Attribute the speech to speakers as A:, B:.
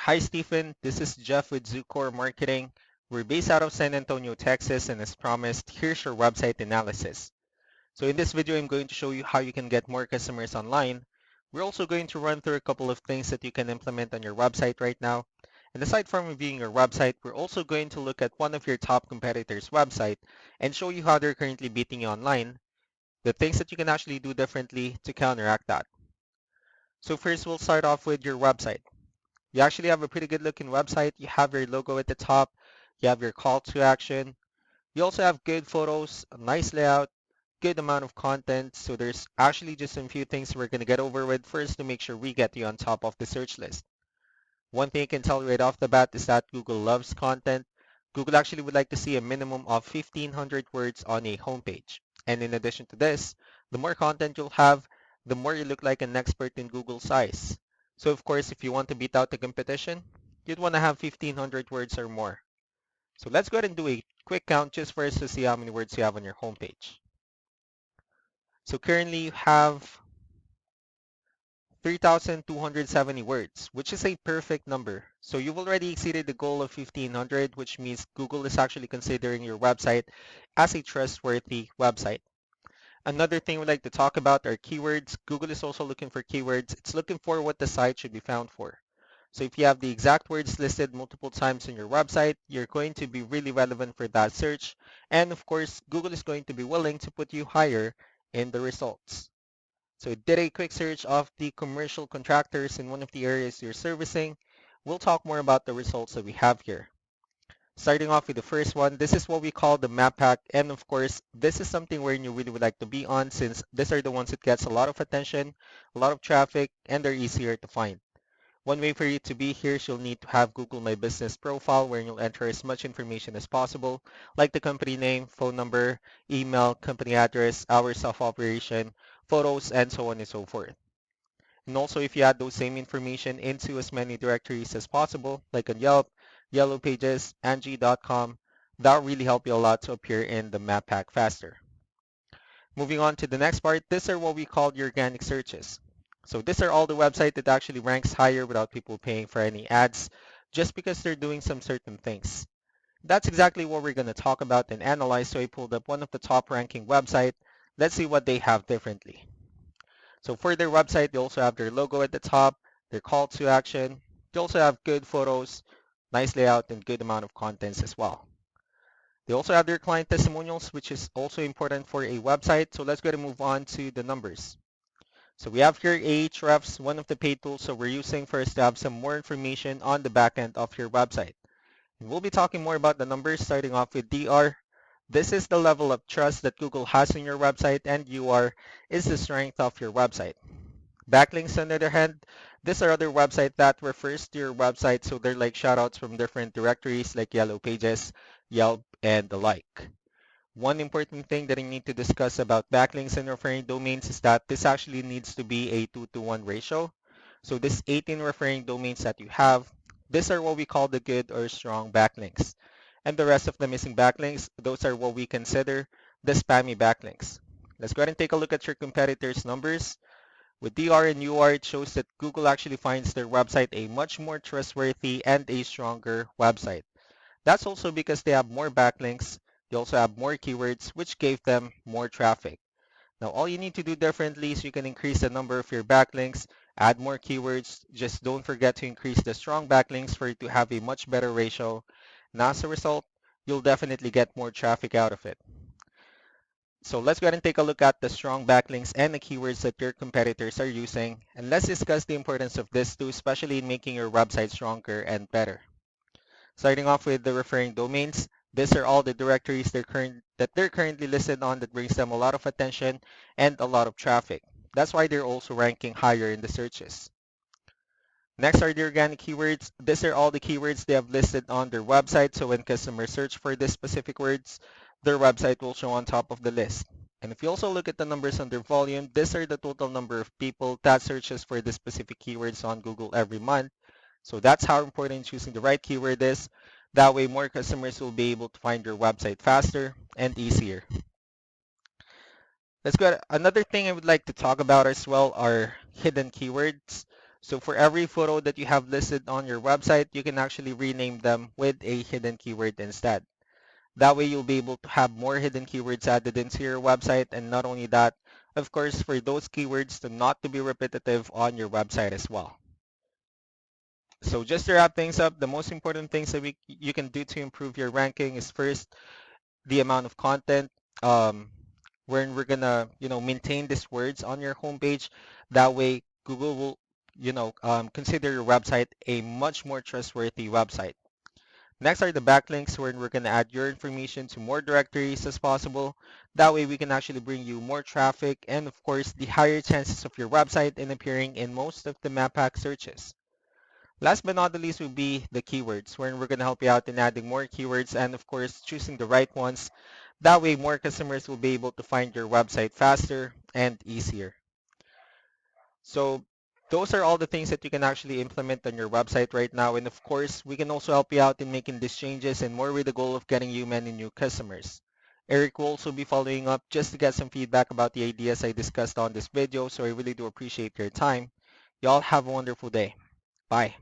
A: Hi, Stephen. This is Jeff with Zucor Marketing. We're based out of San Antonio, Texas, and as promised, here's your website analysis. So in this video, I'm going to show you how you can get more customers online. We're also going to run through a couple of things that you can implement on your website right now. And aside from reviewing your website, we're also going to look at one of your top competitors' website and show you how they're currently beating you online, the things that you can actually do differently to counteract that. So first, we'll start off with your website. You actually have a pretty good looking website. You have your logo at the top. You have your call to action. You also have good photos, a nice layout, good amount of content. So there's actually just some few things we're going to get over with first to make sure we get you on top of the search list. One thing I can tell you right off the bat is that Google loves content. Google actually would like to see a minimum of 1,500 words on a homepage. And in addition to this, the more content you'll have, the more you look like an expert in Google's eyes. So of course, if you want to beat out the competition, you'd want to have 1,500 words or more. So let's go ahead and do a quick count just for us to see how many words you have on your homepage. So currently you have 3,270 words, which is a perfect number. So you've already exceeded the goal of 1,500, which means Google is actually considering your website as a trustworthy website. Another thing we'd like to talk about are keywords. Google is also looking for keywords. It's looking for what the site should be found for. So if you have the exact words listed multiple times on your website, you're going to be really relevant for that search. And of course, Google is going to be willing to put you higher in the results. So I did a quick search of the commercial contractors in one of the areas you're servicing. We'll talk more about the results that we have here. Starting off with the first one, this is what we call the map pack. And of course, this is something where you really would like to be on since these are the ones that gets a lot of attention, a lot of traffic, and they're easier to find. One way for you to be here is you'll need to have Google My Business profile where you'll enter as much information as possible, like the company name, phone number, email, company address, hours of operation, photos, and so on and so forth. And also if you add those same information into as many directories as possible, like on Yelp, Yellow Pages, Angie.com, that will really help you a lot to appear in the map pack faster. Moving on to the next part, these are what we call the organic searches. So these are all the websites that actually ranks higher without people paying for any ads, just because they're doing some certain things. That's exactly what we're going to talk about and analyze. So I pulled up one of the top ranking websites. Let's see what they have differently. So for their website, they also have their logo at the top, their call to action. They also have good photos, nice layout, and good amount of contents as well. They also have their client testimonials, which is also important for a website. So let's go and move on to the numbers. So we have here Ahrefs, one of the paid tools so we're using first to have some more information on the back end of your website. And we'll be talking more about the numbers starting off with DR. This is the level of trust that Google has in your website, and UR is the strength of your website. Backlinks, on the other hand, these are other websites that refers to your website, so they're like shoutouts from different directories like Yellow Pages, Yelp, and the like. One important thing that I need to discuss about backlinks and referring domains is that this actually needs to be a 2-to-1 ratio. So this 18 referring domains that you have, these are what we call the good or strong backlinks. And the rest of the missing backlinks, those are what we consider the spammy backlinks. Let's go ahead and take a look at your competitors' numbers. With DR and UR, it shows that Google actually finds their website a much more trustworthy and a stronger website. That's also because they have more backlinks. They also have more keywords, which gave them more traffic. Now, all you need to do differently is you can increase the number of your backlinks, add more keywords. Just don't forget to increase the strong backlinks for it to have a much better ratio. And as a result, you'll definitely get more traffic out of it. So let's go ahead and take a look at the strong backlinks and the keywords that your competitors are using. And let's discuss the importance of this too, especially in making your website stronger and better. Starting off with the referring domains, these are all the directories that they're currently listed on that brings them a lot of attention and a lot of traffic. That's why they're also ranking higher in the searches. Next are the organic keywords. These are all the keywords they have listed on their website, so when customers search for these specific words, their website will show on top of the list. And if you also look at the numbers on their volume, these are the total number of people that searches for the specific keywords on Google every month. So that's how important choosing the right keyword is. That way more customers will be able to find your website faster and easier. Let's go. Another thing I would like to talk about as well are hidden keywords. So for every photo that you have listed on your website, you can actually rename them with a hidden keyword instead. That way you'll be able to have more hidden keywords added into your website, and not only that, of course, for those keywords to not to be repetitive on your website as well. So just to wrap things up, the most important things that you can do to improve your ranking is first the amount of content, um, wherein we're gonna, maintain these words on your homepage. That way Google will, consider your website a much more trustworthy website. Next are the backlinks wherein we're gonna add your information to more directories as possible. That way we can actually bring you more traffic and of course the higher chances of your website in appearing in most of the map pack searches. Last but not the least would be the keywords, wherein we're going to help you out in adding more keywords and, of course, choosing the right ones. That way, more customers will be able to find your website faster and easier. So those are all the things that you can actually implement on your website right now. And of course, we can also help you out in making these changes and more with the goal of getting you many new customers. Eric will also be following up just to get some feedback about the ideas I discussed on this video. So I really do appreciate your time. Y'all have a wonderful day. Bye.